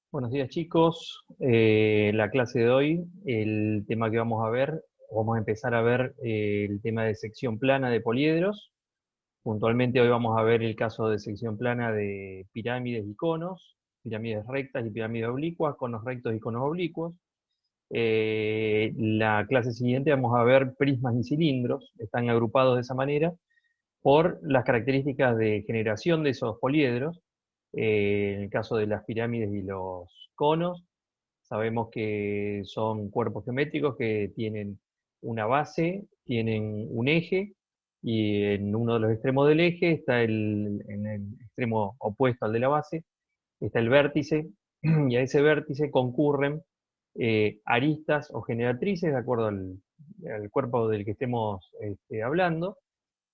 Buenos días chicos. La clase de hoy, el tema que vamos a ver, vamos a empezar a ver el tema de sección plana de poliedros. Puntualmente hoy vamos a ver el caso de sección plana de pirámides y conos, pirámides rectas y pirámides oblicuas, conos rectos y conos oblicuos. La clase siguiente vamos a ver prismas y cilindros, están agrupados de esa manera por las características de generación de esos poliedros. En el caso de las pirámides y los conos, sabemos que son cuerpos geométricos que tienen una base, tienen un eje, y en uno de los extremos del eje está en el extremo opuesto al de la base, está el vértice, y a ese vértice concurren aristas o generatrices, de acuerdo al cuerpo del que estemos hablando,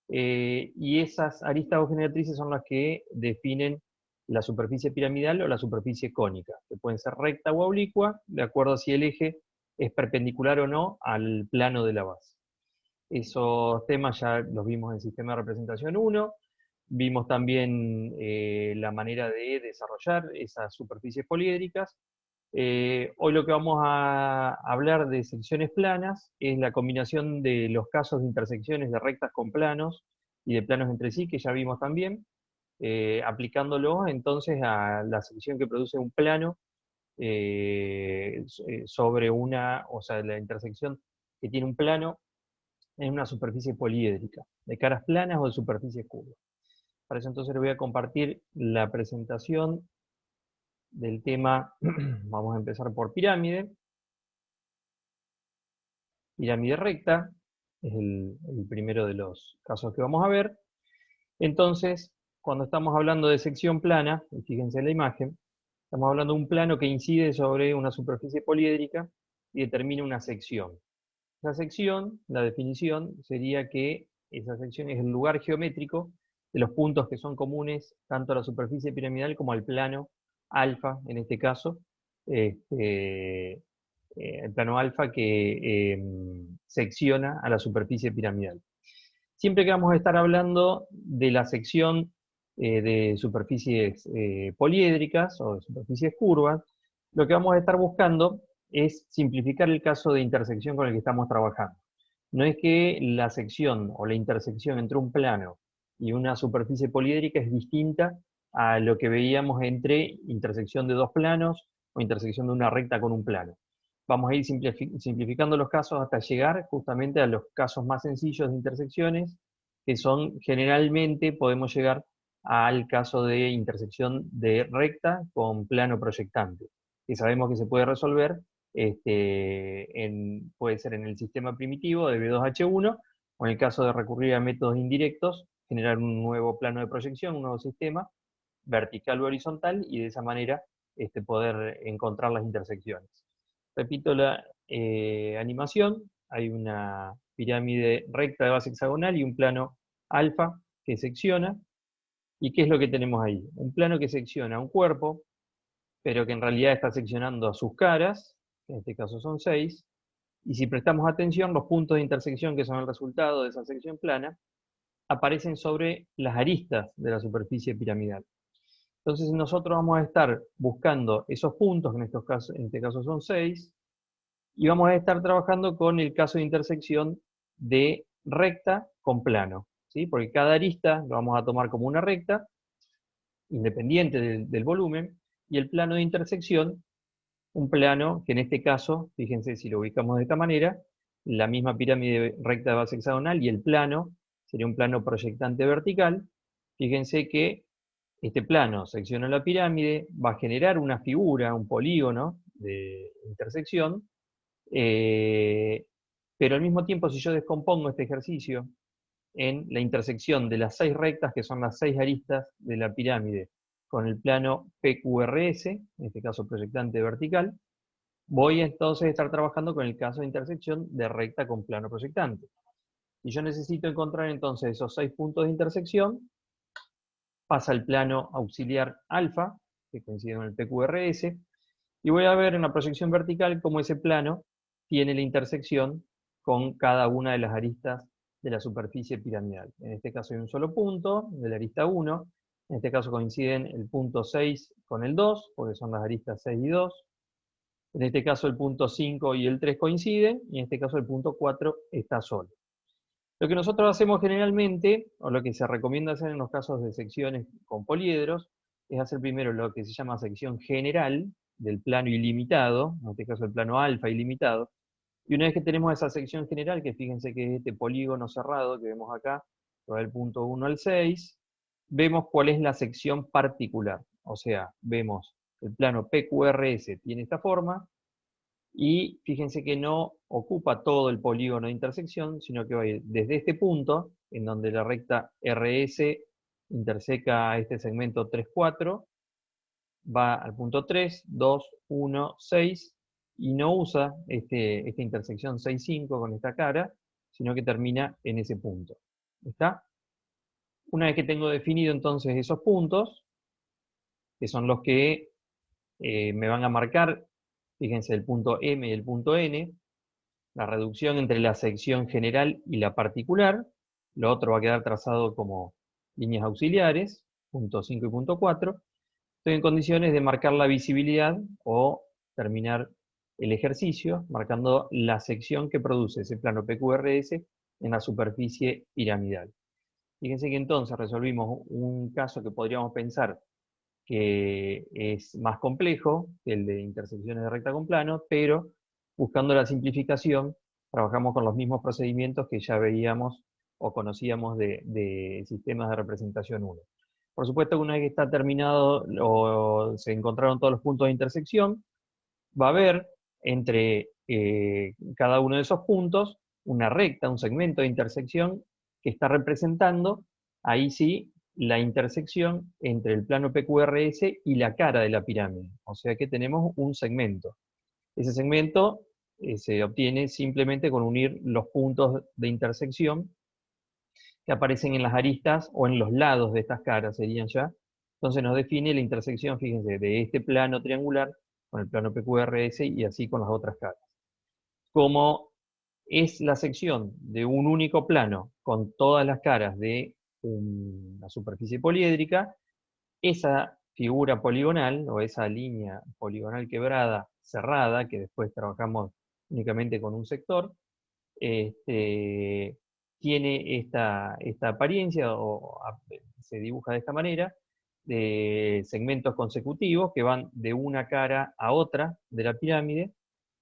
y esas aristas o generatrices son las que definen la superficie piramidal o la superficie cónica, que pueden ser recta o oblicua, de acuerdo a si el eje es perpendicular o no al plano de la base. Esos temas ya los vimos en Sistema de Representación 1, vimos también la manera de desarrollar esas superficies poliédricas. Hoy lo que vamos a hablar de secciones planas es la combinación de los casos de intersecciones de rectas con planos y de planos entre sí, que ya vimos también, aplicándolo entonces a la sección que produce un plano sobre una, o sea, la intersección que tiene un plano en una superficie poliédrica, de caras planas o de superficies curvas. Para eso entonces les voy a compartir la presentación del tema. Vamos a empezar por pirámide. Pirámide recta es el primero de los casos que vamos a ver. Entonces, cuando estamos hablando de sección plana, y fíjense en la imagen, estamos hablando de un plano que incide sobre una superficie poliédrica y determina una sección. Esa sección, la definición, sería que esa sección es el lugar geométrico de los puntos que son comunes tanto a la superficie piramidal como al plano alfa, en este caso, el plano alfa que secciona a la superficie piramidal. Siempre que vamos a estar hablando de la sección de superficies poliédricas o de superficies curvas, lo que vamos a estar buscando es simplificar el caso de intersección con el que estamos trabajando. No es que la sección o la intersección entre un plano y una superficie poliédrica es distinta a lo que veíamos entre intersección de dos planos o intersección de una recta con un plano. Vamos a ir simplificando los casos hasta llegar justamente a los casos más sencillos de intersecciones, que son generalmente, podemos llegar al caso de intersección de recta con plano proyectante, que sabemos que se puede resolver, puede ser en el sistema primitivo de B2H1, o en el caso de recurrir a métodos indirectos, generar un nuevo plano de proyección, un nuevo sistema, vertical o horizontal, y de esa manera poder encontrar las intersecciones. Repito la animación, hay una pirámide recta de base hexagonal y un plano alfa que secciona. ¿Y qué es lo que tenemos ahí? Un plano que secciona un cuerpo, pero que en realidad está seccionando a sus caras, que en este caso son 6, y si prestamos atención, los puntos de intersección que son el resultado de esa sección plana, aparecen sobre las aristas de la superficie piramidal. Entonces nosotros vamos a estar buscando esos puntos, que en este caso son 6, y vamos a estar trabajando con el caso de intersección de recta con plano, ¿sí? Porque cada arista lo vamos a tomar como una recta, independiente del volumen, y el plano de intersección, un plano que en este caso, fíjense si lo ubicamos de esta manera, la misma pirámide recta de base hexagonal y el plano sería un plano proyectante vertical. Fíjense que este plano secciona la pirámide, va a generar una figura, un polígono de intersección, pero al mismo tiempo, si yo descompongo este ejercicio en la intersección de las 6 rectas, que son las 6 aristas de la pirámide, con el plano PQRS, en este caso proyectante vertical, voy entonces a estar trabajando con el caso de intersección de recta con plano proyectante. Y yo necesito encontrar entonces esos 6 puntos de intersección, pasa el plano auxiliar alfa, que coincide con el PQRS, y voy a ver en la proyección vertical cómo ese plano tiene la intersección con cada una de las aristas de la superficie piramidal. En este caso hay un solo punto, de la arista 1, En este caso coinciden el punto 6 con el 2, porque son las aristas 6 y 2. En este caso el punto 5 y el 3 coinciden, y en este caso el punto 4 está solo. Lo que nosotros hacemos generalmente, o lo que se recomienda hacer en los casos de secciones con poliedros, es hacer primero lo que se llama sección general del plano ilimitado, en este caso el plano alfa ilimitado, y una vez que tenemos esa sección general, que fíjense que es este polígono cerrado que vemos acá, que va del punto 1 al 6, vemos cuál es la sección particular. O sea, vemos el plano PQRS tiene esta forma, y fíjense que no ocupa todo el polígono de intersección, sino que va a ir desde este punto, en donde la recta RS interseca este segmento 3, 4, va al punto 3, 2, 1, 6, y no usa esta intersección 6, 5 con esta cara, sino que termina en ese punto. ¿Está? Una vez que tengo definido entonces esos puntos, que son los que me van a marcar, fíjense, el punto M y el punto N, la reducción entre la sección general y la particular, lo otro va a quedar trazado como líneas auxiliares, punto 5 y punto 4, estoy en condiciones de marcar la visibilidad o terminar el ejercicio marcando la sección que produce ese plano PQRS en la superficie piramidal. Fíjense que entonces resolvimos un caso que podríamos pensar que es más complejo que el de intersecciones de recta con plano, pero buscando la simplificación, trabajamos con los mismos procedimientos que ya veíamos o conocíamos de sistemas de representación 1. Por supuesto que una vez que está terminado o se encontraron todos los puntos de intersección, va a haber entre cada uno de esos puntos una recta, un segmento de intersección que está representando, ahí sí, la intersección entre el plano PQRS y la cara de la pirámide. O sea que tenemos un segmento. Ese segmento se obtiene simplemente con unir los puntos de intersección que aparecen en las aristas o en los lados de estas caras, serían ya. Entonces nos define la intersección, fíjense, de este plano triangular con el plano PQRS y así con las otras caras. Como es la sección de un único plano con todas las caras de una superficie poliédrica, esa figura poligonal o esa línea poligonal quebrada cerrada, que después trabajamos únicamente con un sector, tiene esta apariencia o se dibuja de esta manera, de segmentos consecutivos que van de una cara a otra de la pirámide,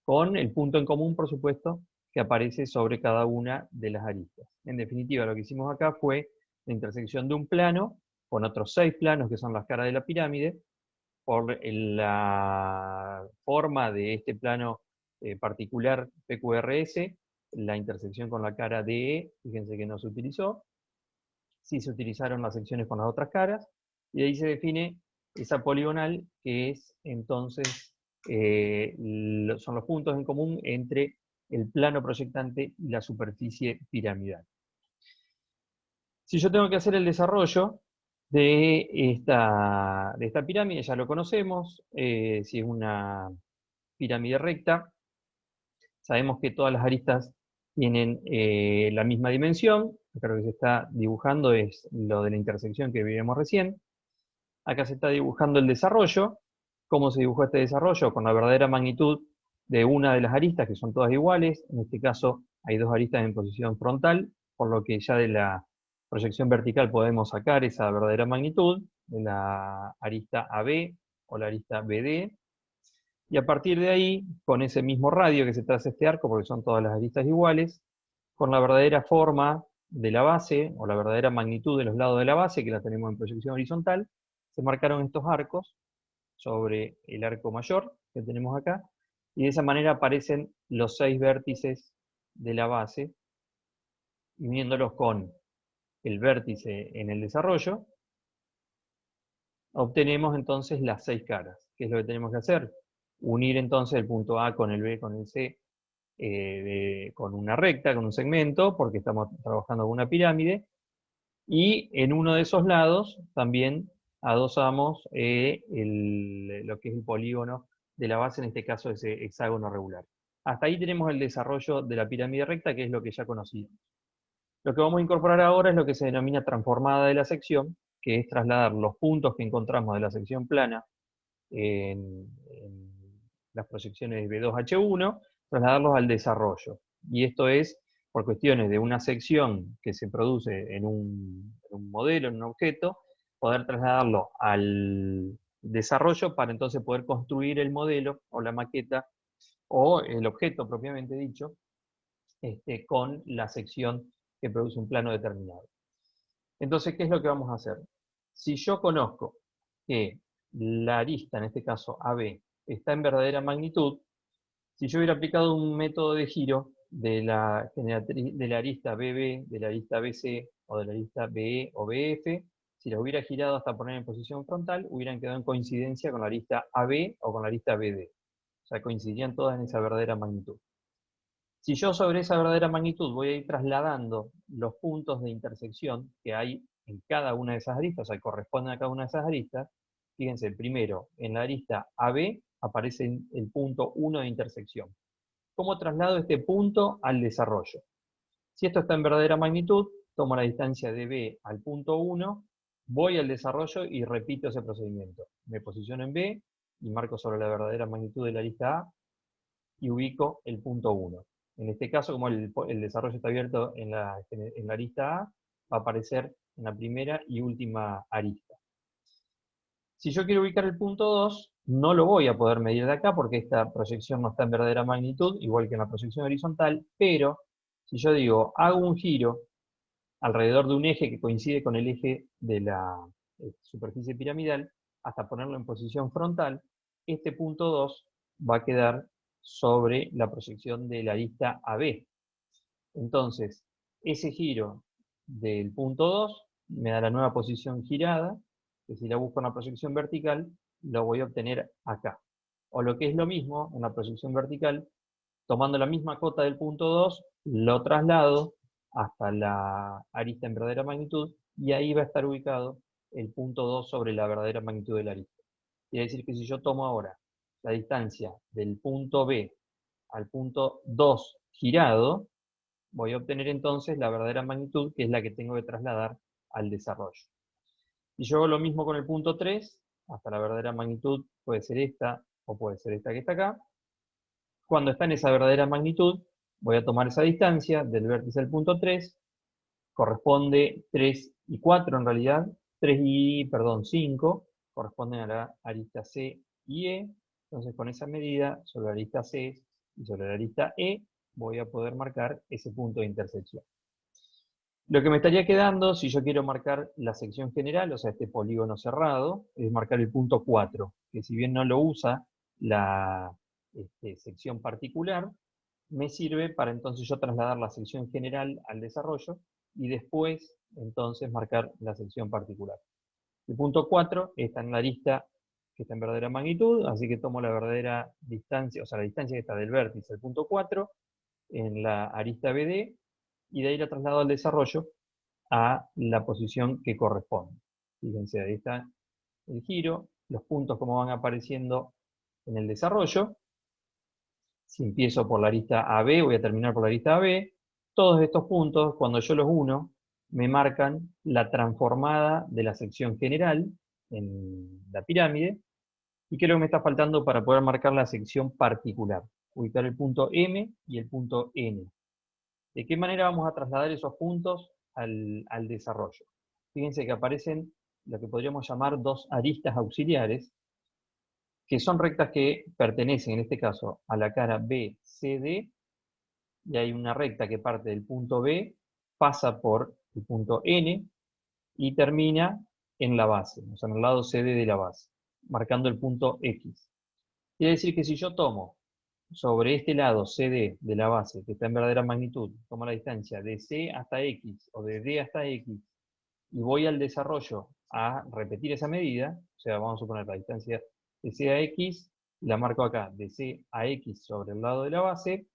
con el punto en común, por supuesto, que aparece sobre cada una de las aristas. En definitiva, lo que hicimos acá fue la intersección de un plano con otros 6 planos que son las caras de la pirámide, por la forma de este plano particular PQRS, la intersección con la cara DE, fíjense que no se utilizó, sí se utilizaron las secciones con las otras caras, y ahí se define esa poligonal que es entonces, son los puntos en común entre el plano proyectante y la superficie piramidal. Si yo tengo que hacer el desarrollo de esta pirámide, ya lo conocemos, si es una pirámide recta, sabemos que todas las aristas tienen la misma dimensión, acá lo que se está dibujando es lo de la intersección que vimos recién, acá se está dibujando el desarrollo, cómo se dibujó este desarrollo, con la verdadera magnitud de una de las aristas, que son todas iguales, en este caso hay 2 aristas en posición frontal, por lo que ya de la proyección vertical podemos sacar esa verdadera magnitud de la arista AB o la arista BD, y a partir de ahí, con ese mismo radio que se traza este arco, porque son todas las aristas iguales, con la verdadera forma de la base, o la verdadera magnitud de los lados de la base, que la tenemos en proyección horizontal, se marcaron estos arcos sobre el arco mayor que tenemos acá, y de esa manera aparecen los 6 vértices de la base, uniéndolos con el vértice en el desarrollo, obtenemos entonces las 6 caras. ¿Qué es lo que tenemos que hacer? Unir entonces el punto A con el B con el C con una recta, con un segmento, porque estamos trabajando con una pirámide, y en uno de esos lados también adosamos lo que es el polígono de la base, en este caso ese hexágono regular. Hasta ahí tenemos el desarrollo de la pirámide recta, que es lo que ya conocíamos. Lo que vamos a incorporar ahora es lo que se denomina transformada de la sección, que es trasladar los puntos que encontramos de la sección plana en las proyecciones B2H1, trasladarlos al desarrollo. Y esto es por cuestiones de una sección que se produce en un modelo, en un objeto, poder trasladarlo al desarrollo para entonces poder construir el modelo o la maqueta o el objeto propiamente dicho, con la sección que produce un plano determinado. Entonces, ¿qué es lo que vamos a hacer? Si yo conozco que la arista, en este caso AB, está en verdadera magnitud, si yo hubiera aplicado un método de giro de la arista BB, de la arista BC o de la arista BE o BF, si la hubiera girado hasta poner en posición frontal, hubieran quedado en coincidencia con la arista AB o con la arista BD. O sea, coincidirían todas en esa verdadera magnitud. Si yo sobre esa verdadera magnitud voy a ir trasladando los puntos de intersección que hay en cada una de esas aristas, o sea, corresponden a cada una de esas aristas, fíjense, primero, en la arista AB aparece el punto 1 de intersección. ¿Cómo traslado este punto al desarrollo? Si esto está en verdadera magnitud, tomo la distancia de B al punto 1, voy al desarrollo y repito ese procedimiento. Me posiciono en B y marco sobre la verdadera magnitud de la arista A y ubico el punto 1. En este caso, como el desarrollo está abierto en la arista A, va a aparecer en la primera y última arista. Si yo quiero ubicar el punto 2, no lo voy a poder medir de acá porque esta proyección no está en verdadera magnitud, igual que en la proyección horizontal, pero si yo digo, hago un giro alrededor de un eje que coincide con el eje de la superficie piramidal, hasta ponerlo en posición frontal, este punto 2 va a quedar sobre la proyección de la arista AB. Entonces, ese giro del punto 2 me da la nueva posición girada, que si la busco en la proyección vertical, lo voy a obtener acá. O lo que es lo mismo, en la proyección vertical, tomando la misma cota del punto 2, lo traslado hasta la arista en verdadera magnitud, y ahí va a estar ubicado el punto 2 sobre la verdadera magnitud de la arista. Quiere decir que si yo tomo ahora la distancia del punto B al punto 2 girado, voy a obtener entonces la verdadera magnitud, que es la que tengo que trasladar al desarrollo. Si yo hago lo mismo con el punto 3, hasta la verdadera magnitud puede ser esta, o puede ser esta que está acá. Cuando está en esa verdadera magnitud, voy a tomar esa distancia del vértice al punto 3, corresponde 3 y 4 en realidad, 5, corresponden a la arista C y E, entonces con esa medida, sobre la arista C y sobre la arista E, voy a poder marcar ese punto de intersección. Lo que me estaría quedando, si yo quiero marcar la sección general, o sea, este polígono cerrado, es marcar el punto 4, que si bien no lo usa la sección particular, me sirve para entonces yo trasladar la sección general al desarrollo y después entonces marcar la sección particular. El punto 4 está en la arista que está en verdadera magnitud, así que tomo la verdadera distancia, o sea, la distancia que está del vértice al punto 4 en la arista BD, y de ahí la traslado al desarrollo a la posición que corresponde. Fíjense, ahí está el giro, los puntos como van apareciendo en el desarrollo. Si empiezo por la arista AB, voy a terminar por la arista AB. Todos estos puntos, cuando yo los uno, me marcan la transformada de la sección general en la pirámide. ¿Y qué es lo que me está faltando para poder marcar la sección particular? Ubicar el punto M y el punto N. ¿De qué manera vamos a trasladar esos puntos al desarrollo? Fíjense que aparecen lo que podríamos llamar dos aristas auxiliares, que son rectas que pertenecen, en este caso, a la cara BCD, y hay una recta que parte del punto B, pasa por el punto N, y termina en la base, o sea, en el lado CD de la base, marcando el punto X. Quiere decir que si yo tomo sobre este lado CD de la base, que está en verdadera magnitud, tomo la distancia de C hasta X, o de D hasta X, y voy al desarrollo a repetir esa medida, o sea, vamos a suponer la distancia de C a X, la marco acá, de C a X sobre el lado de la base,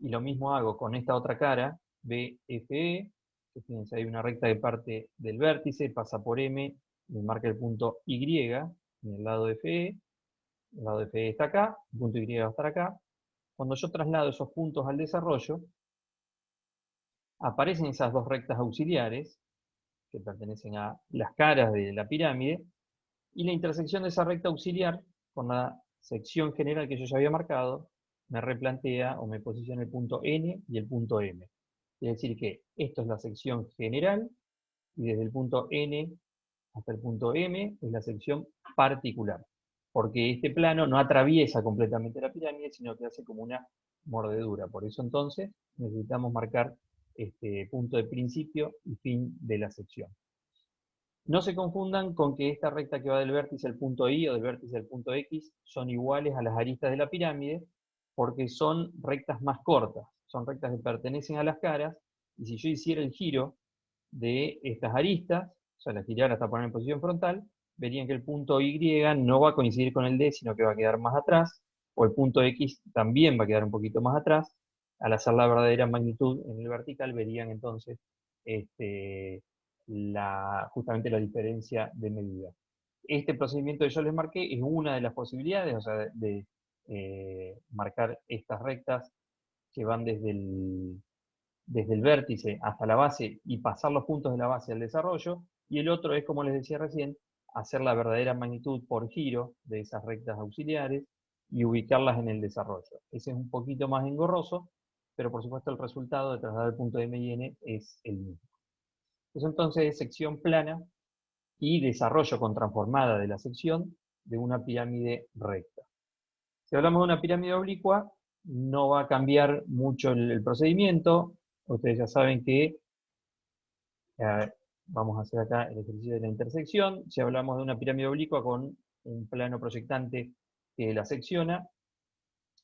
y lo mismo hago con esta otra cara, BFE, que fíjense, hay una recta que parte del vértice, pasa por M, me marca el punto Y en el lado de FE, el lado de FE está acá, el punto Y va a estar acá. Cuando yo traslado esos puntos al desarrollo, aparecen esas dos rectas auxiliares, que pertenecen a las caras de la pirámide, y la intersección de esa recta auxiliar con la sección general que yo ya había marcado, me replantea o me posiciona el punto N y el punto M. Es decir que esto es la sección general, y desde el punto N hasta el punto M es la sección particular, porque este plano no atraviesa completamente la pirámide, sino que hace como una mordedura. Por eso entonces necesitamos marcar este punto de principio y fin de la sección. No se confundan con que esta recta que va del vértice al punto I o del vértice al punto X son iguales a las aristas de la pirámide, porque son rectas más cortas, son rectas que pertenecen a las caras, y si yo hiciera el giro de estas aristas, o sea, la girara hasta poner en posición frontal, verían que el punto Y no va a coincidir con el D, sino que va a quedar más atrás, o el punto X también va a quedar un poquito más atrás. Al hacer la verdadera magnitud en el vertical, verían entonces justamente la diferencia de medida. Este procedimiento que yo les marqué es una de las posibilidades, o sea, de marcar estas rectas que van desde el vértice hasta la base y pasar los puntos de la base al desarrollo, y el otro es, como les decía recién, hacer la verdadera magnitud por giro de esas rectas auxiliares y ubicarlas en el desarrollo. Ese es un poquito más engorroso, pero por supuesto el resultado de trasladar el punto de M y N es el mismo. Eso entonces es sección plana y desarrollo con transformada de la sección de una pirámide recta. Si hablamos de una pirámide oblicua, no va a cambiar mucho el procedimiento. Ustedes ya saben que vamos a hacer acá el ejercicio de la intersección. Si hablamos de una pirámide oblicua con un plano proyectante que la secciona,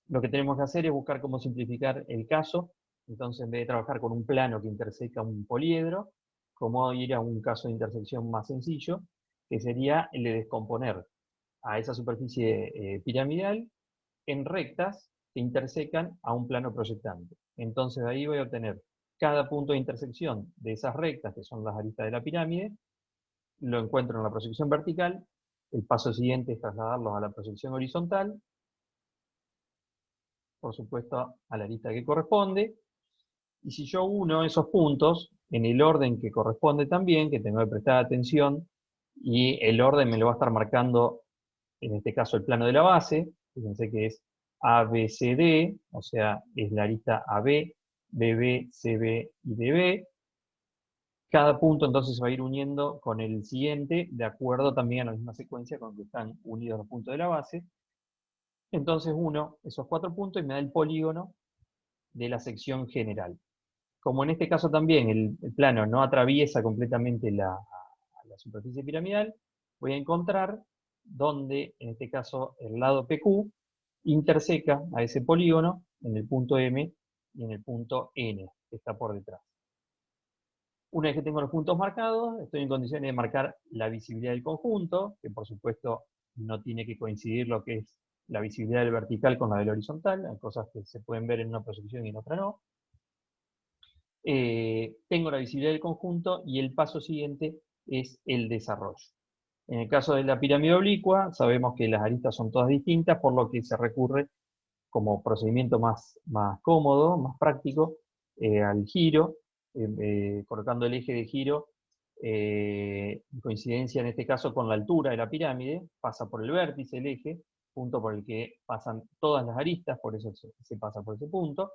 lo que tenemos que hacer es buscar cómo simplificar el caso. Entonces, en vez de trabajar con un plano que interseca un poliedro, cómo ir a un caso de intersección más sencillo, que sería el de descomponer a esa superficie piramidal en rectas que intersecan a un plano proyectante. Entonces, de ahí voy a obtener cada punto de intersección de esas rectas, que son las aristas de la pirámide, lo encuentro en la proyección vertical. El paso siguiente es trasladarlos a la proyección horizontal, por supuesto a la arista que corresponde, y si yo uno esos puntos en el orden que corresponde también, que tengo que prestar atención, y el orden me lo va a estar marcando, en este caso el plano de la base, fíjense que es ABCD, o sea, es la arista AB, BB, CB y DB. Cada punto entonces se va a ir uniendo con el siguiente, de acuerdo también a la misma secuencia con que están unidos los puntos de la base. Entonces uno esos 4 puntos y me da el polígono de la sección general. Como en este caso también el plano no atraviesa completamente la superficie piramidal, voy a encontrar donde, en este caso, el lado PQ interseca a ese polígono en el punto M y en el punto N, que está por detrás. Una vez que tengo los puntos marcados, estoy en condiciones de marcar la visibilidad del conjunto, que por supuesto no tiene que coincidir lo que es la visibilidad del vertical con la del horizontal, hay cosas que se pueden ver en una proyección y en otra no. Tengo la visibilidad del conjunto y el paso siguiente es el desarrollo. En el caso de la pirámide oblicua, sabemos que las aristas son todas distintas, por lo que se recurre como procedimiento más cómodo, más práctico, al giro, colocando el eje de giro en coincidencia en este caso con la altura de la pirámide, pasa por el vértice el eje, punto por el que pasan todas las aristas, por eso se pasa por ese punto.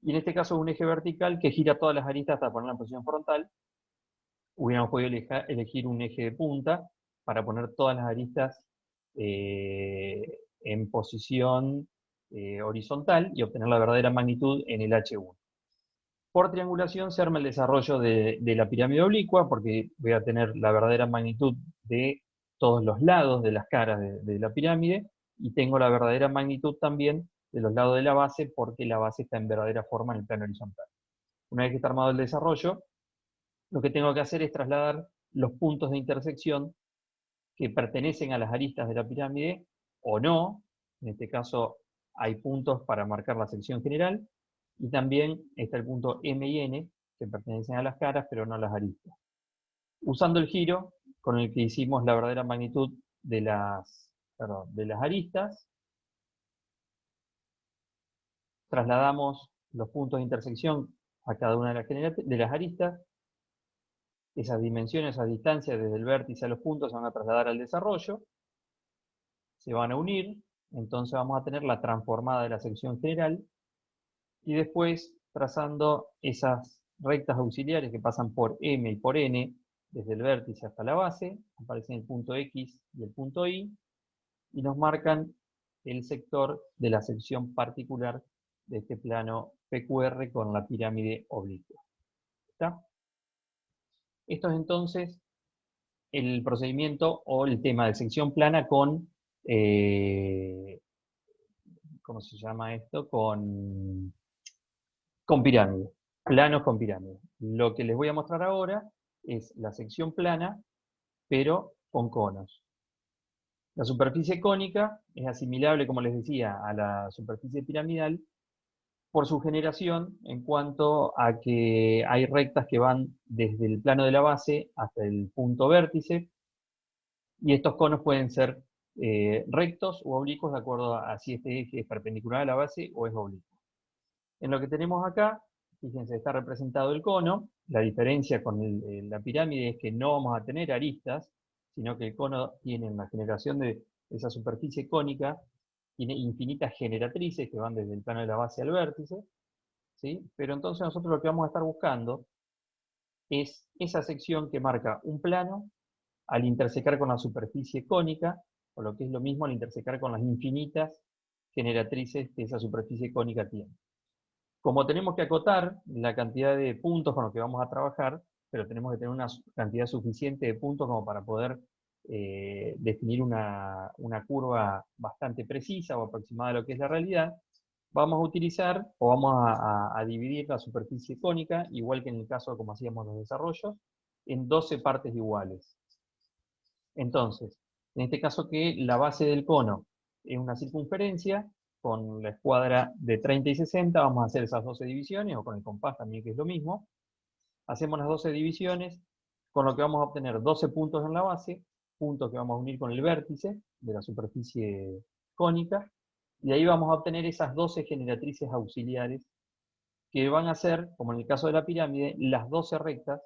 Y en este caso es un eje vertical que gira todas las aristas hasta ponerla en posición frontal. Hubiéramos podido elegir un eje de punta para poner todas las aristas en posición horizontal y obtener la verdadera magnitud en el H1. Por triangulación se arma el desarrollo de la pirámide oblicua, porque voy a tener la verdadera magnitud de todos los lados de las caras de la pirámide, y tengo la verdadera magnitud también de los lados de la base, porque la base está en verdadera forma en el plano horizontal. Una vez que está armado el desarrollo, lo que tengo que hacer es trasladar los puntos de intersección que pertenecen a las aristas de la pirámide o no. En este caso hay puntos para marcar la sección general, y también está el punto M y N, que pertenecen a las caras pero no a las aristas. Usando el giro con el que hicimos la verdadera magnitud de las aristas, trasladamos los puntos de intersección a cada una de las aristas, Esas dimensiones, esas distancias desde el vértice a los puntos se van a trasladar al desarrollo, se van a unir, entonces vamos a tener la transformada de la sección general, y después trazando esas rectas auxiliares que pasan por M y por N, desde el vértice hasta la base, aparecen el punto X y el punto Y, y nos marcan el sector de la sección particular de este plano PQR con la pirámide oblicua. ¿Está? Esto es entonces el procedimiento o el tema de sección plana con, ¿cómo se llama esto? Con pirámide, planos con pirámide. Lo que les voy a mostrar ahora es la sección plana, pero con conos. La superficie cónica es asimilable, como les decía, a la superficie piramidal por su generación en cuanto a que hay rectas que van desde el plano de la base hasta el punto vértice, y estos conos pueden ser rectos o oblicuos de acuerdo a si este eje es perpendicular a la base o es oblicuo. En lo que tenemos acá, fíjense, está representado el cono. La diferencia con la pirámide es que no vamos a tener aristas, sino que el cono tiene una generación de esa superficie cónica, tiene infinitas generatrices que van desde el plano de la base al vértice, ¿sí? Pero entonces nosotros lo que vamos a estar buscando es esa sección que marca un plano al intersecar con la superficie cónica, o lo que es lo mismo al intersecar con las infinitas generatrices que esa superficie cónica tiene. Como tenemos que acotar la cantidad de puntos con los que vamos a trabajar, pero tenemos que tener una cantidad suficiente de puntos como para poder definir una curva bastante precisa o aproximada a lo que es la realidad, vamos a utilizar o vamos a dividir la superficie cónica, igual que en el caso como hacíamos los desarrollos, en 12 partes iguales. Entonces, en este caso que la base del cono es una circunferencia, con la escuadra de 30 y 60 vamos a hacer esas 12 divisiones, o con el compás también, que es lo mismo. Hacemos las 12 divisiones, con lo que vamos a obtener 12 puntos en la base, puntos que vamos a unir con el vértice de la superficie cónica, y ahí vamos a obtener esas 12 generatrices auxiliares, que van a ser, como en el caso de la pirámide, las 12 rectas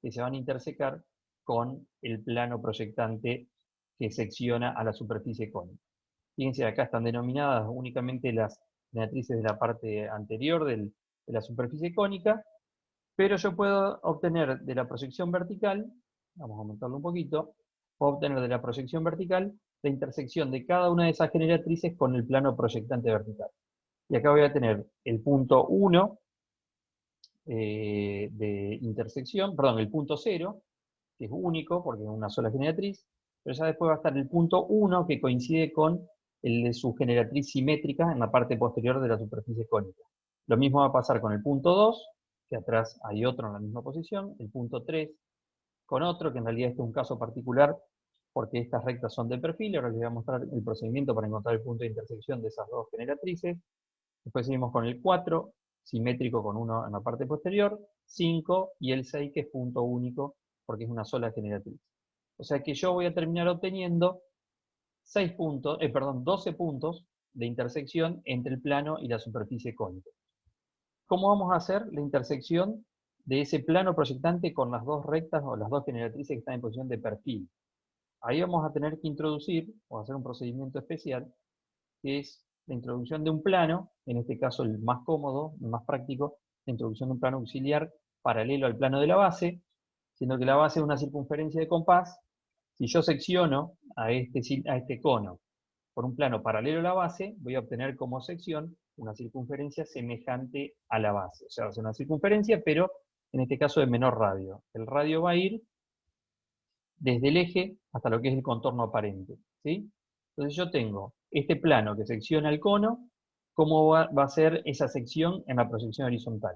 que se van a intersecar con el plano proyectante que secciona a la superficie cónica. Fíjense, acá están denominadas únicamente las generatrices de la parte anterior de la superficie cónica, pero yo puedo obtener de la proyección vertical, vamos a aumentarlo un poquito, puedo obtener de la proyección vertical la intersección de cada una de esas generatrices con el plano proyectante vertical. Y acá voy a tener el punto 1 de intersección, perdón, el punto 0, que es único porque es una sola generatriz, pero ya después va a estar el punto 1 que coincide con el de su generatriz simétrica en la parte posterior de la superficie cónica. Lo mismo va a pasar con el punto 2, que atrás hay otro en la misma posición, el punto 3 con otro, que en realidad este es un caso particular porque estas rectas son de perfil. Ahora les voy a mostrar el procedimiento para encontrar el punto de intersección de esas dos generatrices. Después seguimos con el 4, simétrico con uno en la parte posterior, 5 y el 6, que es punto único porque es una sola generatriz. O sea que yo voy a terminar obteniendo 12 puntos de intersección entre el plano y la superficie cónica. ¿Cómo vamos a hacer la intersección de ese plano proyectante con las dos rectas o las dos generatrices que están en posición de perfil? Ahí vamos a tener que introducir, o hacer un procedimiento especial, que es la introducción de un plano, en este caso el más cómodo, el más práctico, la introducción de un plano auxiliar paralelo al plano de la base, siendo que la base es una circunferencia de compás. Si yo secciono a este cono por un plano paralelo a la base, voy a obtener como sección una circunferencia semejante a la base. O sea, va a ser una circunferencia, pero en este caso de menor radio. El radio va a ir desde el eje hasta lo que es el contorno aparente, ¿sí? Entonces yo tengo este plano que secciona el cono. ¿Cómo va a ser esa sección en la proyección horizontal?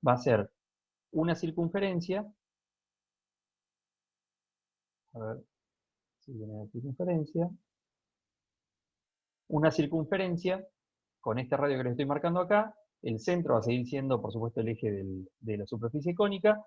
Va a ser una circunferencia, a ver si viene la circunferencia, una circunferencia con este radio que les estoy marcando acá. El centro va a seguir siendo, por supuesto, el eje de la superficie cónica,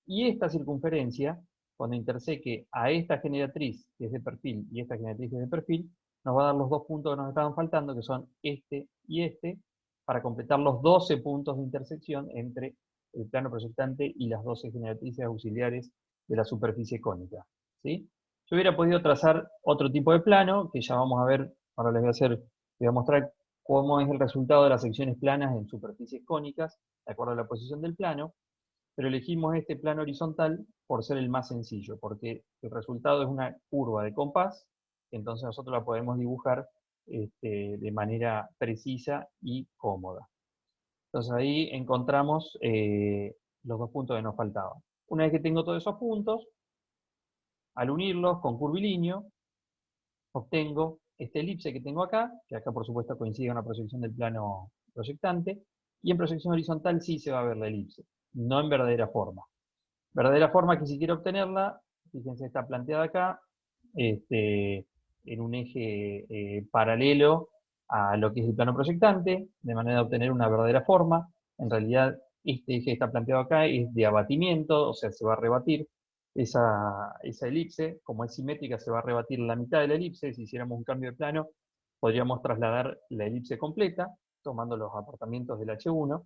y esta circunferencia, cuando interseque a esta generatriz que es de perfil y esta generatriz que es de perfil, nos va a dar los dos puntos que nos estaban faltando, que son este y este, para completar los 12 puntos de intersección entre el plano proyectante y las 12 generatrices auxiliares de la superficie cónica, ¿sí? Yo hubiera podido trazar otro tipo de plano, que ya vamos a ver, ahora les voy a mostrar cómo es el resultado de las secciones planas en superficies cónicas, de acuerdo a la posición del plano, pero elegimos este plano horizontal por ser el más sencillo, porque el resultado es una curva de compás, entonces nosotros la podemos dibujar de manera precisa y cómoda. Entonces ahí encontramos los dos puntos que nos faltaban. Una vez que tengo todos esos puntos, al unirlos con curvilíneo, obtengo esta elipse que tengo acá, que acá por supuesto coincide con la proyección del plano proyectante, y en proyección horizontal sí se va a ver la elipse, no en verdadera forma. Verdadera forma que si quiero obtenerla, fíjense, está planteada acá, en un eje paralelo a lo que es el plano proyectante, de manera de obtener una verdadera forma. En realidad, este eje que está planteado acá es de abatimiento, o sea, se va a rebatir esa elipse. Como es simétrica, se va a rebatir la mitad de la elipse. Si hiciéramos un cambio de plano, podríamos trasladar la elipse completa, tomando los apartamientos del H1.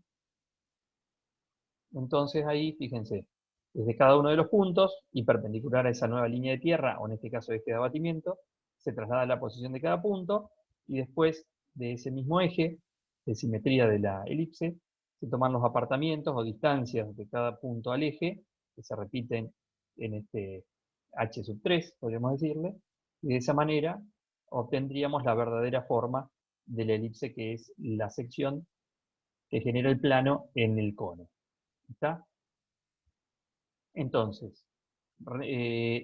Entonces ahí, fíjense, desde cada uno de los puntos, y perpendicular a esa nueva línea de tierra, o en este caso este de abatimiento, se traslada la posición de cada punto, y después de ese mismo eje, de simetría de la elipse, se toman los apartamientos o distancias de cada punto al eje, que se repiten en este H3, podríamos decirle, y de esa manera obtendríamos la verdadera forma de la elipse, que es la sección que genera el plano en el cono. ¿Está? Entonces,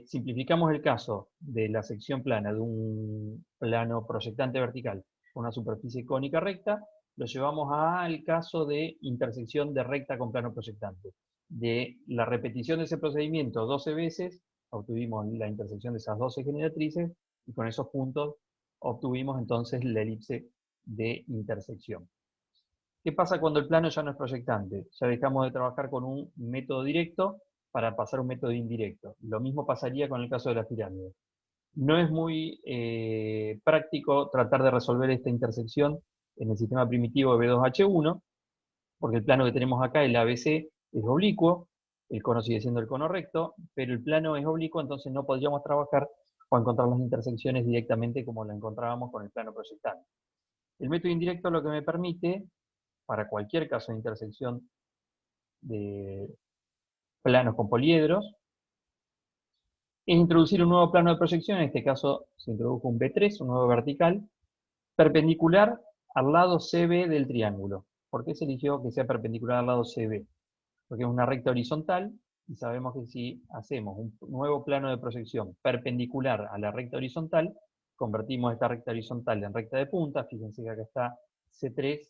simplificamos el caso de la sección plana de un plano proyectante vertical con una superficie cónica recta, lo llevamos al caso de intersección de recta con plano proyectante. De la repetición de ese procedimiento 12 veces, obtuvimos la intersección de esas 12 generatrices, y con esos puntos obtuvimos entonces la elipse de intersección. ¿Qué pasa cuando el plano ya no es proyectante? Ya dejamos de trabajar con un método directo para pasar a un método indirecto. Lo mismo pasaría con el caso de la pirámide. No es muy práctico tratar de resolver esta intersección en el sistema primitivo de B2H1, porque el plano que tenemos acá, el ABC, es oblicuo, el cono sigue siendo el cono recto, pero el plano es oblicuo, entonces no podríamos trabajar o encontrar las intersecciones directamente como la encontrábamos con el plano proyectante. El método indirecto lo que me permite, para cualquier caso de intersección de planos con poliedros, es introducir un nuevo plano de proyección. En este caso se introdujo un B3, un nuevo vertical, perpendicular al lado CB del triángulo. ¿Por qué se eligió que sea perpendicular al lado CB? Porque es una recta horizontal, y sabemos que si hacemos un nuevo plano de proyección perpendicular a la recta horizontal, convertimos esta recta horizontal en recta de punta. Fíjense que acá está C3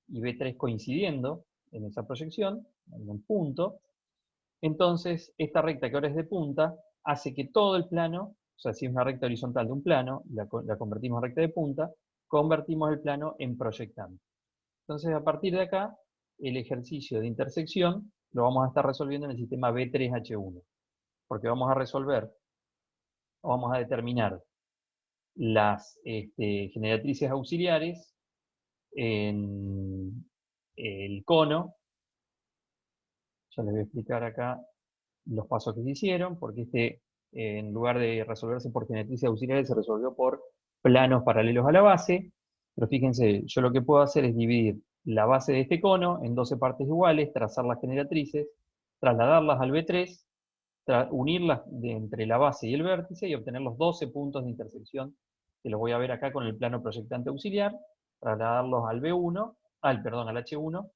y B3 coincidiendo en esa proyección, en un punto. Entonces, esta recta que ahora es de punta, hace que todo el plano, o sea, si es una recta horizontal de un plano, la convertimos en recta de punta, convertimos el plano en proyectante. Entonces, a partir de acá, el ejercicio de intersección lo vamos a estar resolviendo en el sistema B3H1, porque vamos a resolver, o vamos a determinar las generatrices auxiliares en el cono. Ya les voy a explicar acá los pasos que se hicieron, porque en lugar de resolverse por generatrices auxiliares, se resolvió por planos paralelos a la base. Pero fíjense, yo lo que puedo hacer es dividir la base de este cono en 12 partes iguales, trazar las generatrices, trasladarlas al B3, unirlas entre la base y el vértice y obtener los 12 puntos de intersección, que los voy a ver acá con el plano proyectante auxiliar, trasladarlos al B1, al H1,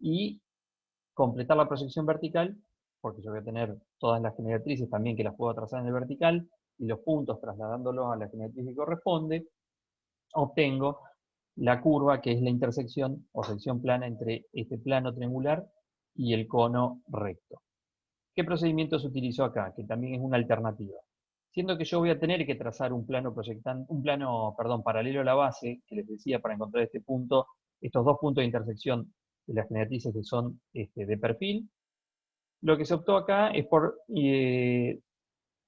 y completar la proyección vertical, porque yo voy a tener todas las generatrices también que las puedo trazar en el vertical, y los puntos trasladándolos a la generatriz que corresponde, obtengo la curva que es la intersección o sección plana entre este plano triangular y el cono recto. ¿Qué procedimiento se utilizó acá? Que también es una alternativa. Siendo que yo voy a tener que trazar un plano paralelo a la base, que les decía, para encontrar estos dos puntos de intersección de las generatrices que son de perfil, lo que se optó acá es por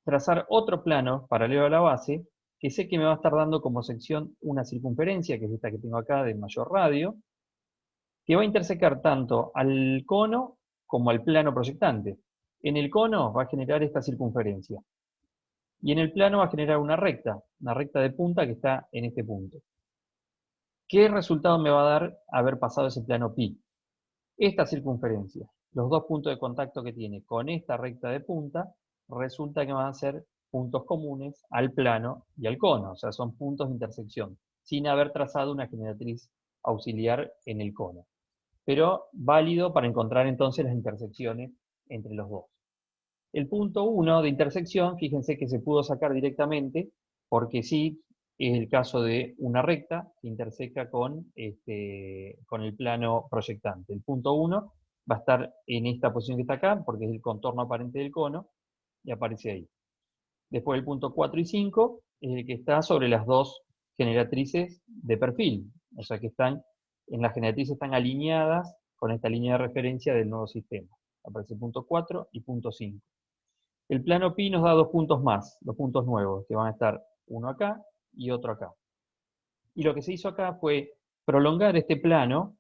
trazar otro plano paralelo a la base, que sé que me va a estar dando como sección una circunferencia, que es esta que tengo acá de mayor radio, que va a intersecar tanto al cono como al plano proyectante. En el cono va a generar esta circunferencia. Y en el plano va a generar una recta de punta que está en este punto. ¿Qué resultado me va a dar haber pasado ese plano pi? Esta circunferencia, los dos puntos de contacto que tiene con esta recta de punta, resulta que van a ser puntos comunes al plano y al cono, o sea, son puntos de intersección, sin haber trazado una generatriz auxiliar en el cono. Pero válido para encontrar entonces las intersecciones entre los dos. El punto 1 de intersección, fíjense que se pudo sacar directamente, porque sí, es el caso de una recta que interseca con el plano proyectante. El punto 1 va a estar en esta posición que está acá, porque es el contorno aparente del cono, y aparece ahí. Después el punto 4 y 5 es el que está sobre las dos generatrices de perfil, o sea que en las generatrices están alineadas con esta línea de referencia del nuevo sistema. Aparece punto 4 y punto 5. El plano pi nos da dos puntos más, dos puntos nuevos, que van a estar uno acá y otro acá. Y lo que se hizo acá fue prolongar este plano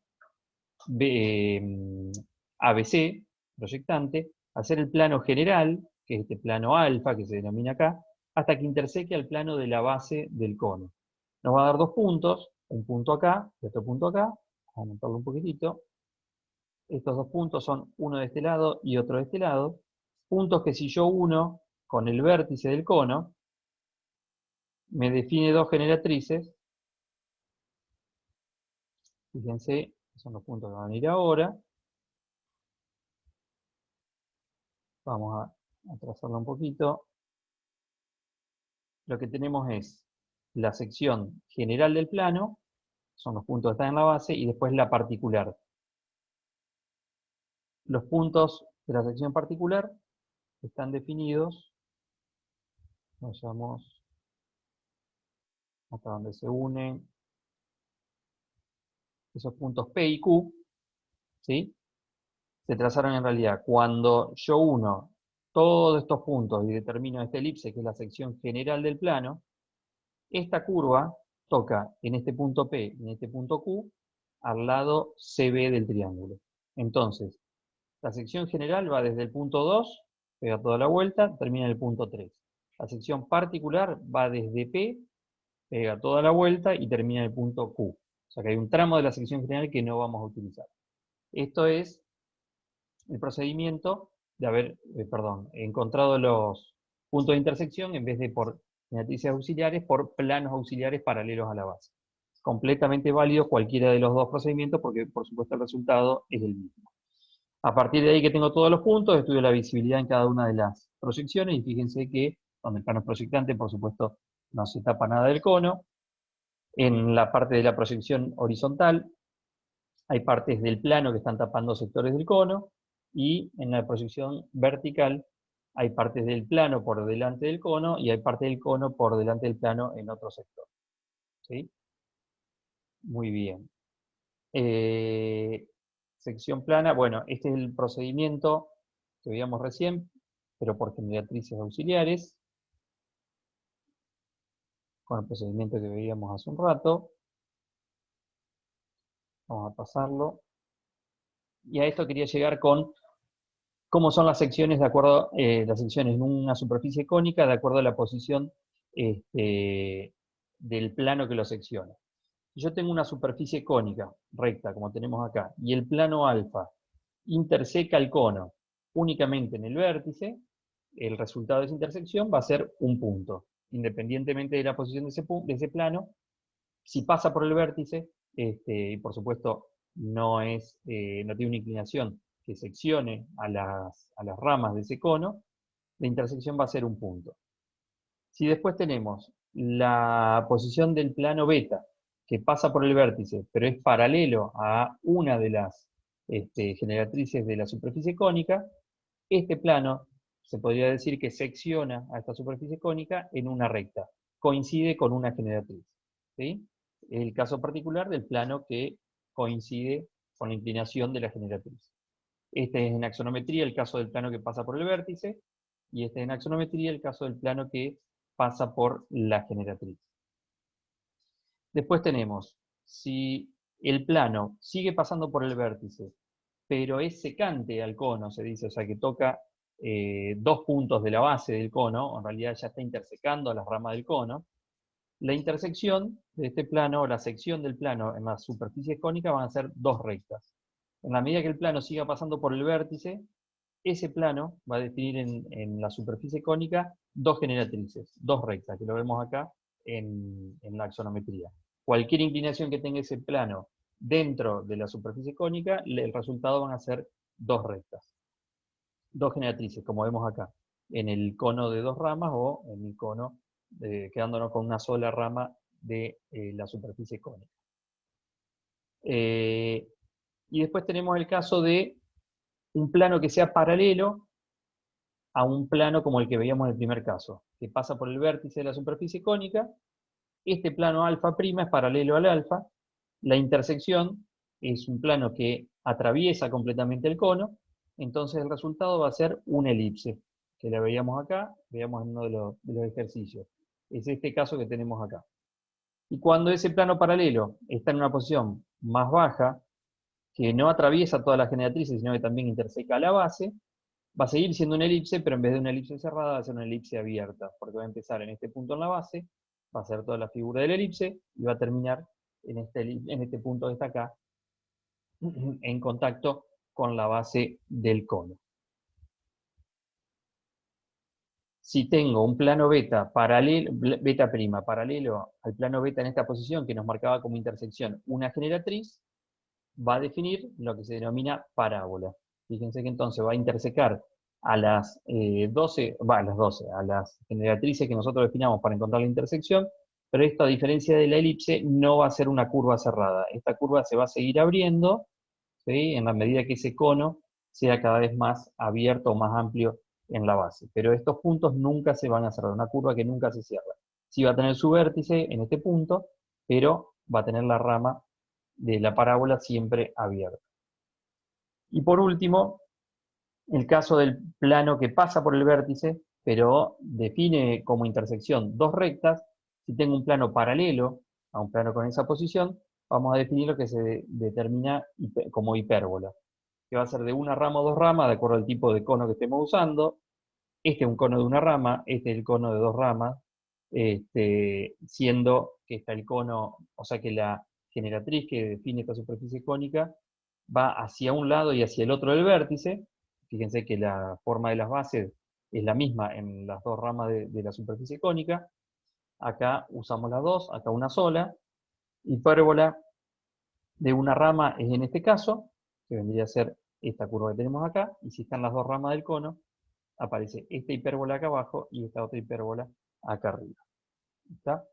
ABC, proyectante, hacer el plano general, que es este plano alfa, que se denomina acá, hasta que interseque al plano de la base del cono. Nos va a dar dos puntos, un punto acá y otro punto acá. Vamos a aumentarlo un poquitito. Estos dos puntos son uno de este lado y otro de este lado. Puntos que si yo uno con el vértice del cono, me define dos generatrices. Fíjense, son los puntos que van a ir ahora. Vamos a trazarlo un poquito. Lo que tenemos es la sección general del plano, son los puntos que están en la base, y después la particular. Los puntos de la sección particular están definidos, nos llamamos hasta donde se unen esos puntos P y Q, ¿sí? Se trazaron en realidad cuando yo uno todos estos puntos y determino esta elipse, que es la sección general del plano, esta curva toca en este punto P y en este punto Q al lado CB del triángulo. Entonces, la sección general va desde el punto 2, pega toda la vuelta, termina en el punto 3. La sección particular va desde P, pega toda la vuelta y termina en el punto Q. O sea que hay un tramo de la sección general que no vamos a utilizar. Esto es el procedimiento de haber encontrado los puntos de intersección en vez de por generatrices auxiliares, por planos auxiliares paralelos a la base. Completamente válido cualquiera de los dos procedimientos porque por supuesto el resultado es el mismo. A partir de ahí que tengo todos los puntos, estudio la visibilidad en cada una de las proyecciones y fíjense que donde el plano es proyectante, por supuesto, no se tapa nada del cono. En la parte de la proyección horizontal hay partes del plano que están tapando sectores del cono, y en la proyección vertical hay partes del plano por delante del cono y hay parte del cono por delante del plano en otro sector. ¿Sí? Muy bien. Sección plana, bueno, este es el procedimiento que veíamos recién, pero por generatrices auxiliares, con el procedimiento que veíamos hace un rato. Vamos a pasarlo. Y a esto quería llegar con cómo son las secciones de acuerdo, las secciones en una superficie cónica de acuerdo a la posición del plano que lo secciona. Si yo tengo una superficie cónica, recta, como tenemos acá, y el plano alfa interseca el cono únicamente en el vértice, el resultado de esa intersección va a ser un punto, independientemente de la posición de ese plano. Si pasa por el vértice, y por supuesto no tiene una inclinación que seccione a las ramas de ese cono, la intersección va a ser un punto. Si después tenemos la posición del plano beta, que pasa por el vértice, pero es paralelo a una de las generatrices de la superficie cónica, este plano se podría decir que secciona a esta superficie cónica en una recta, coincide con una generatriz. ¿Sí? Es el caso particular del plano que coincide con la inclinación de la generatriz. Este es en axonometría el caso del plano que pasa por el vértice, y este es en axonometría el caso del plano que pasa por la generatriz. Después tenemos, si el plano sigue pasando por el vértice, pero es secante al cono, se dice, o sea que toca dos puntos de la base del cono, en realidad ya está intersecando las ramas del cono. La intersección de este plano, o la sección del plano en las superficies cónicas van a ser dos rectas. En la medida que el plano siga pasando por el vértice, ese plano va a definir en la superficie cónica dos generatrices, dos rectas, que lo vemos acá en la axonometría. Cualquier inclinación que tenga ese plano dentro de la superficie cónica, el resultado van a ser dos rectas. Dos generatrices, como vemos acá, en el cono de dos ramas o en el cono quedándonos con una sola rama de la superficie cónica. Y después tenemos el caso de un plano que sea paralelo a un plano como el que veíamos en el primer caso, que pasa por el vértice de la superficie cónica. Este plano alfa' es paralelo al alfa. La intersección es un plano que atraviesa completamente el cono, entonces el resultado va a ser una elipse, que la veíamos acá, veíamos en uno de los ejercicios. Es este caso que tenemos acá. Y cuando ese plano paralelo está en una posición más baja, que no atraviesa todas las generatrices, sino que también interseca la base, va a seguir siendo una elipse, pero en vez de una elipse cerrada, va a ser una elipse abierta, porque va a empezar en este punto en la base, va a ser toda la figura de la elipse, y va a terminar en este punto que está acá, en contacto con la base del cono. Si tengo un plano beta paralelo, beta prima paralelo al plano beta en esta posición, que nos marcaba como intersección una generatriz, va a definir lo que se denomina parábola. Fíjense que entonces va a intersecar a las 12, a las generatrices que nosotros definamos para encontrar la intersección, pero esto, a diferencia de la elipse, no va a ser una curva cerrada. Esta curva se va a seguir abriendo, ¿sí?, en la medida que ese cono sea cada vez más abierto o más amplio en la base. Pero estos puntos nunca se van a cerrar, una curva que nunca se cierra. Sí va a tener su vértice en este punto, pero va a tener la rama de la parábola siempre abierta. Y por último, el caso del plano que pasa por el vértice, pero define como intersección dos rectas. Si tengo un plano paralelo a un plano con esa posición, vamos a definir lo que se determina como hipérbola, que va a ser de una rama o dos ramas, de acuerdo al tipo de cono que estemos usando. Este es un cono de una rama, este es el cono de dos ramas, siendo que está el cono, o sea que la generatriz que define esta superficie cónica va hacia un lado y hacia el otro del vértice. Fíjense que la forma de las bases es la misma en las dos ramas de la superficie cónica. Acá usamos las dos, acá una sola. Hipérbola de una rama es en este caso, que vendría a ser esta curva que tenemos acá, y si están las dos ramas del cono, aparece esta hipérbola acá abajo y esta otra hipérbola acá arriba. ¿Está?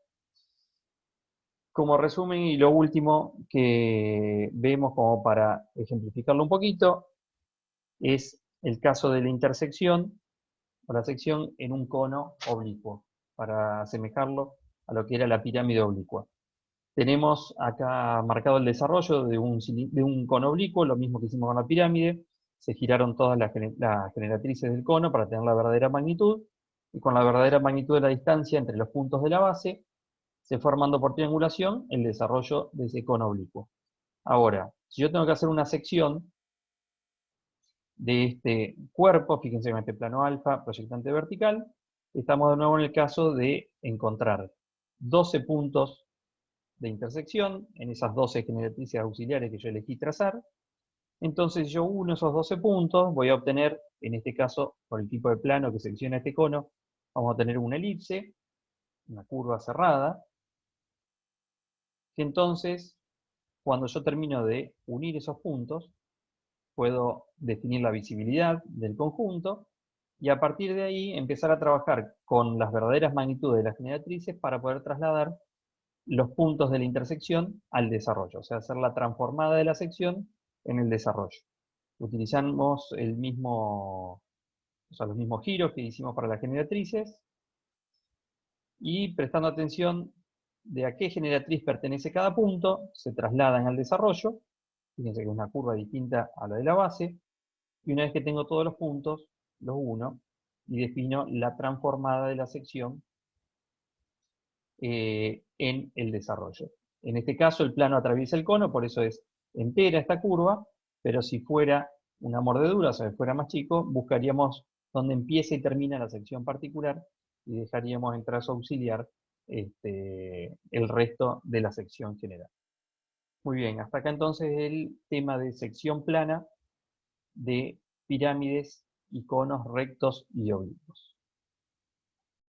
Como resumen, y lo último que vemos como para ejemplificarlo un poquito, es el caso de la intersección o la sección en un cono oblicuo, para asemejarlo a lo que era la pirámide oblicua. Tenemos acá marcado el desarrollo de un cono oblicuo, lo mismo que hicimos con la pirámide. Se giraron todas las generatrices del cono para tener la verdadera magnitud, y con la verdadera magnitud de la distancia entre los puntos de la base, se fue armando por triangulación el desarrollo de ese cono oblicuo. Ahora, si yo tengo que hacer una sección de este cuerpo, fíjense en este plano alfa, proyectante vertical, estamos de nuevo en el caso de encontrar 12 puntos de intersección en esas 12 generatrices auxiliares que yo elegí trazar. Entonces yo uno esos 12 puntos, voy a obtener, en este caso, por el tipo de plano que secciona este cono, vamos a tener una elipse, una curva cerrada, que entonces, cuando yo termino de unir esos puntos, puedo definir la visibilidad del conjunto, y a partir de ahí empezar a trabajar con las verdaderas magnitudes de las generatrices para poder trasladar los puntos de la intersección al desarrollo, o sea, hacer la transformada de la sección en el desarrollo. Utilizamos los mismos giros que hicimos para las generatrices, y prestando atención de a qué generatriz pertenece cada punto, se trasladan al desarrollo. Fíjense que es una curva distinta a la de la base, y una vez que tengo todos los puntos, los uno, y defino la transformada de la sección en el desarrollo. En este caso el plano atraviesa el cono, por eso es entera esta curva, pero si fuera una mordedura, o sea, si fuera más chico, buscaríamos donde empieza y termina la sección particular, y dejaríamos en trazo auxiliar el resto de la sección general. Muy bien, hasta acá entonces el tema de sección plana de pirámides y conos rectos y oblicuos.